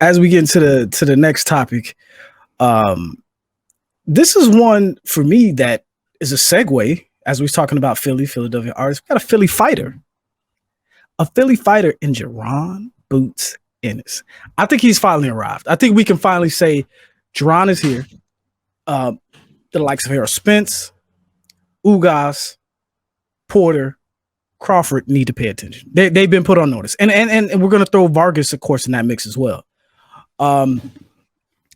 as we get into the next topic, this is one for me that is a segue. As we was talking about Philadelphia artists, we got a Philly fighter in Jaron Boots Ennis. I think he's finally arrived. I think we can finally say Jaron is here. The likes of Errol, Spence, Ugas, Porter, Crawford need to pay attention. They've been put on notice, and we're gonna throw Vargas, of course, in that mix as well.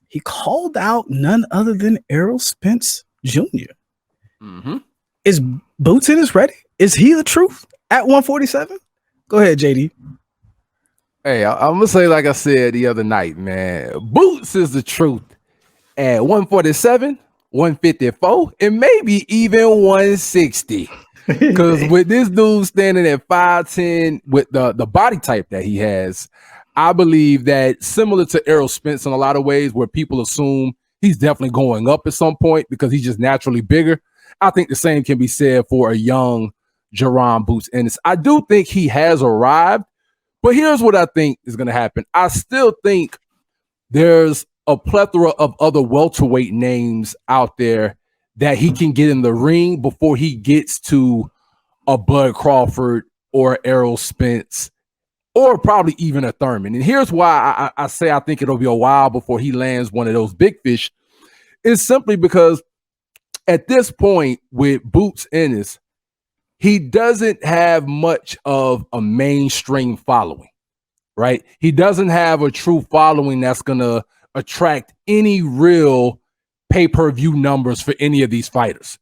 He called out none other than Errol Spence Jr. Mm-hmm. Is Boots Ennis ready? Is he the truth at 147? Go ahead, JD. Hey, I'm gonna say like I said the other night, man. Boots is the truth at 147, 154, and maybe even 160. Because with this dude standing at 5'10", with the body type that he has, I believe that similar to Errol Spence in a lot of ways, where people assume he's definitely going up at some point because he's just naturally bigger. I think the same can be said for a young Jaron Boots Ennis. I do think he has arrived, but here's what I think is going to happen. I still think there's a plethora of other welterweight names out there that he can get in the ring before he gets to a Bud Crawford or Errol Spence or probably even a Thurman. And here's why I say I think it'll be a while before he lands one of those big fish. It's simply because at this point with Boots Ennis, he doesn't have much of a mainstream following, right? He doesn't have a true following that's going to attract any real pay-per-view numbers for any of these fighters.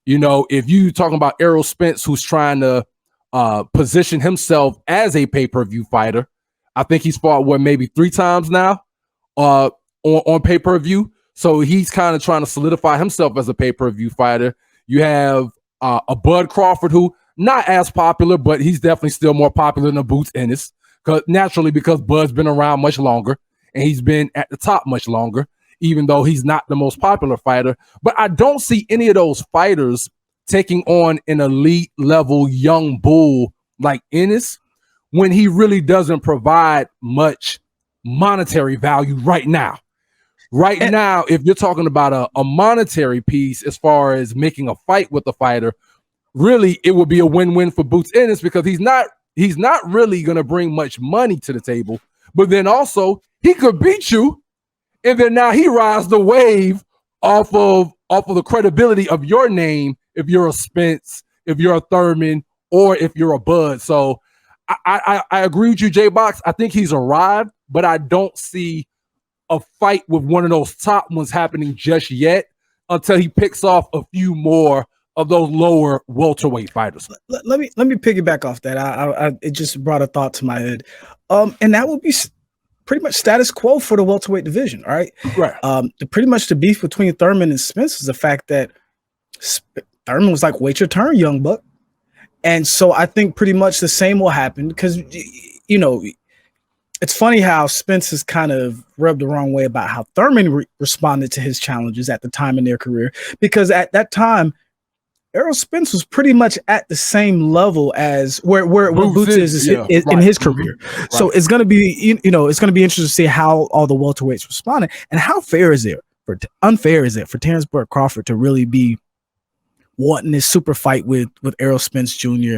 You know, if you talking about Errol Spence, who's trying to position himself as a pay-per-view fighter, I think he's fought maybe 3 times now on pay-per-view. So he's kind of trying to solidify himself as a pay-per-view fighter. You have a Bud Crawford, who not as popular, but he's definitely still more popular than a Boots Ennis, because Bud's been around much longer and he's been at the top much longer, even though he's not the most popular fighter. But I don't see any of those fighters taking on an elite level young bull like Ennis when he really doesn't provide much monetary value right now. Now, if you're talking about a monetary piece as far as making a fight with the fighter, really it would be a win-win for Boots Ennis because he's not really going to bring much money to the table. But then also he could beat you, and then now he rides the wave off of the credibility of your name if you're a Spence, if you're a Thurman, or if you're a Bud. So I agree with you, J-Box. I think he's arrived, but I don't see a fight with one of those top ones happening just yet until he picks off a few more of those lower welterweight fighters. Let me piggyback off that. It just brought a thought to my head, and that would be pretty much status quo for the welterweight division, right? Right. Pretty much the beef between Thurman and Spence is the fact that Thurman was like, "Wait your turn, young buck," and so I think pretty much the same will happen because it's funny how Spence is kind of rubbed the wrong way about how Thurman responded to his challenges at the time in their career, because at that time, Errol Spence was pretty much at the same level as where Boots is in his career. Right. So it's going to be, it's going to be interesting to see how all the welterweights responded and how unfair is it for Terence Crawford to really be wanting this super fight with Errol Spence Jr.,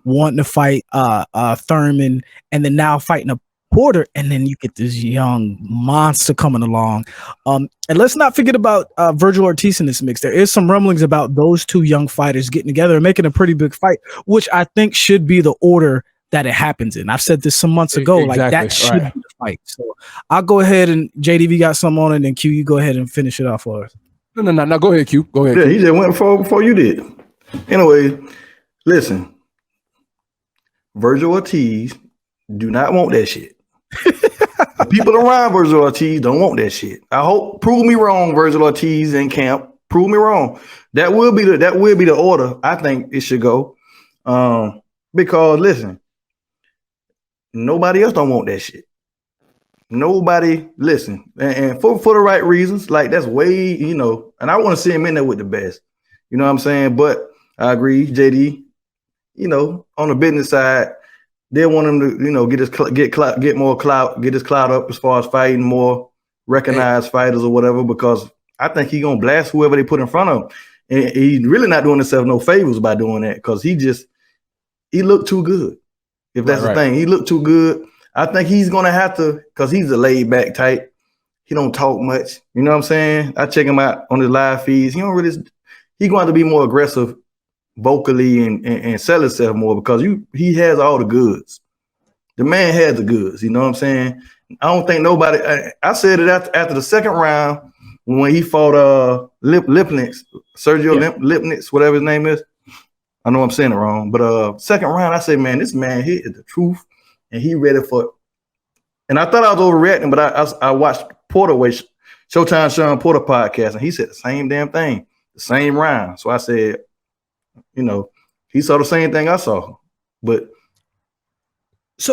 wanting to fight Thurman, and then now fighting a Porter, and then you get this young monster coming along. And let's not forget about Virgil Ortiz in this mix. There is some rumblings about those two young fighters getting together and making a pretty big fight, which I think should be the order that it happens in. I've said this some months ago, exactly. Like that should be the fight. So I'll go ahead and JDV got something on it, and Q, you go ahead and finish it off for us. No. Go ahead, Q. Go ahead. Yeah, Q. he just went before you did. Anyway, listen. Virgil Ortiz do not want that shit. The people around Virgil Ortiz don't want that shit. I hope, prove me wrong, Virgil Ortiz in camp. Prove me wrong. That will be the order I think it should go. Because listen, nobody else don't want that shit. Nobody listen, and for the right reasons. Like that's way, and I want to see him in there with the best. You know what I'm saying? But I agree, JD. On the business side, they want him to, get more clout, get his clout up as far as fighting more recognized fighters or whatever. Because I think he gonna blast whoever they put in front of him, and he's really not doing himself no favors by doing that because he looked too good. If that's the thing, he looked too good. I think he's gonna have to, because he's a laid back type. He don't talk much. You know what I'm saying? I check him out on his live feeds. He going to have to be more aggressive vocally and sell himself more because he has all the goods. The man has the goods. You know what I'm saying? I don't think nobody. I said it after the second round when he fought Lipnitz, Sergio Lipnitz, whatever his name is. I know I'm saying it wrong, but second round, I said, man, this man here is the truth, and he ready for it. And I thought I was overreacting, but I watched Showtime Sean Porter podcast, and he said the same damn thing, the same round. So I said, he saw the same thing I saw. But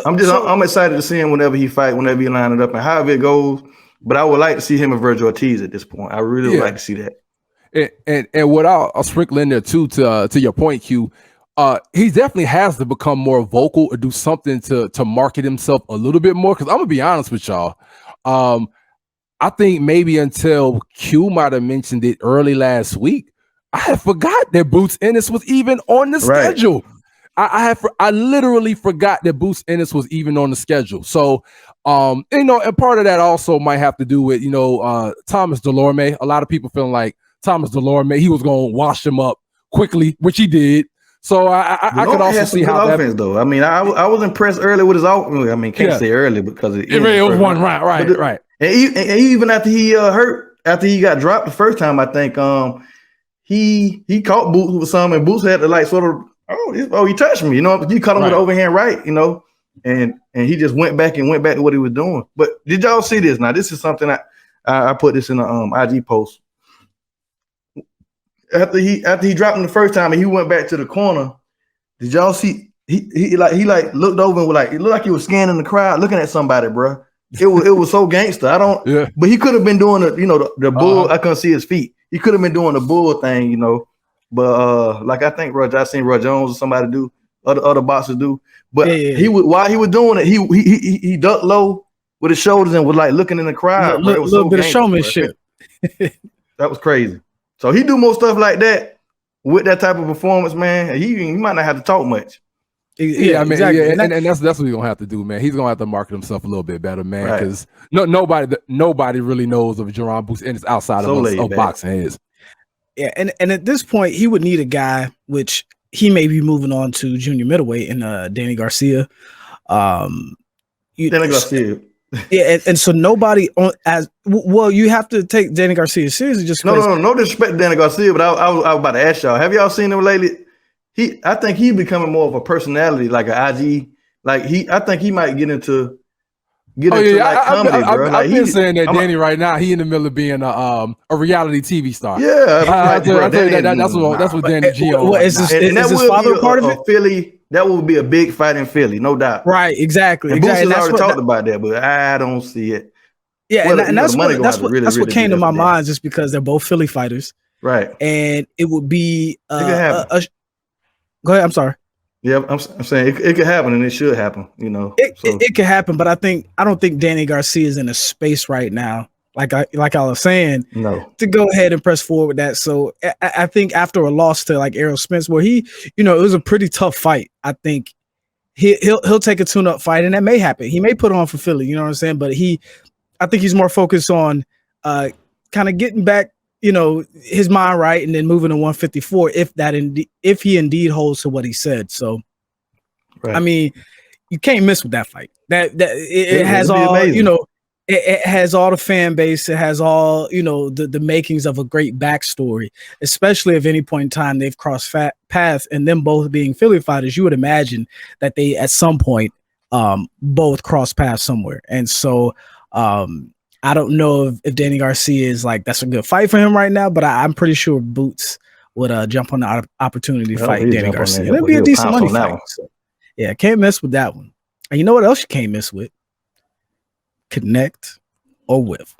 I'm excited to see him whenever he fight, whenever he line it up, and however it goes. But I would like to see him and Virgil Ortiz at this point. I really would like to see that. And what I'll sprinkle in there too, to your point, Q, he definitely has to become more vocal or do something to market himself a little bit more. Because I'm gonna be honest with y'all, I think maybe until Q might have mentioned it early last week, I had forgot that Boots Ennis was even on the schedule. I literally forgot that Boots Ennis was even on the schedule. So, and part of that also might have to do with Thomas Delorme. A lot of people feeling like Thomas Delorme, he was going to wash him up quickly, which he did. So I could also see how offense, though. I mean, I was impressed early with his offense. I mean, can't say early because it was one round, right. And even after he after he got dropped the first time, I think he caught Boots with some, and Boots had to sort of he touched me, he caught him with an overhand right, and he just went back to what he was doing. But did y'all see this? Now this is something I put this in a IG post. After he dropped him the first time and he went back to the corner, did y'all see he looked over and it looked like he was scanning the crowd looking at somebody, bro. It was so gangster. But he could have been doing the bull. I couldn't see his feet. He could have been doing the bull thing, But I think I seen Roy Jones or somebody do, other boxers do. But while he was doing it, he ducked low with his shoulders and was looking in the crowd. It was a little bit of showmanship. That was crazy. So he do more stuff like that with that type of performance, man. He might not have to talk much. Yeah, I mean, exactly. And that's what he's gonna have to do, man. He's gonna have to market himself a little bit better, man. Because nobody really knows of Jaron Boots Ennis outside of boxing is. Yeah, and at this point, he would need a guy, which he may be moving on to junior middleweight in Danny Garcia. Danny Garcia. Yeah, and so nobody you have to take Danny Garcia seriously. Just no disrespect to Danny Garcia, but I was about to ask y'all, have y'all seen him lately? I think he's becoming more of a personality, like an IG. I think he might get into comedy, bro. I've been saying that Danny right now, he in the middle of being a reality TV star. Yeah, that's what Danny G. Is his father a part of it? Philly. That would be a big fight in Philly, no doubt. Right, exactly. And Boots has already talked about that, but I don't see it. Yeah, and that's what came to my mind, just because they're both Philly fighters, right? And it would be it could happen. Go ahead. I'm sorry. Yeah, I'm saying it could happen, and it should happen. It could happen, but I don't think Danny Garcia is in a space right now, like I was saying, to go ahead and press forward with that. So I think after a loss to Errol Spence, where it was a pretty tough fight, I think he'll take a tune-up fight, and that may happen. He may put on for Philly, you know what I'm saying? But I think he's more focused on kind of getting back, his mind right, and then moving to 154 if he indeed holds to what he said. So, I mean, you can't miss with that fight. It has all it has all the fan base. It has all the makings of a great backstory. Especially if any point in time they've crossed paths, and them both being Philly fighters, you would imagine that they at some point both cross paths somewhere. And so I don't know if Danny Garcia is that's a good fight for him right now, but I'm pretty sure Boots would jump on the opportunity to fight Danny Garcia. It'd be a decent money fight. So, yeah, can't mess with that one. And you know what else you can't mess with? Connect or whiff.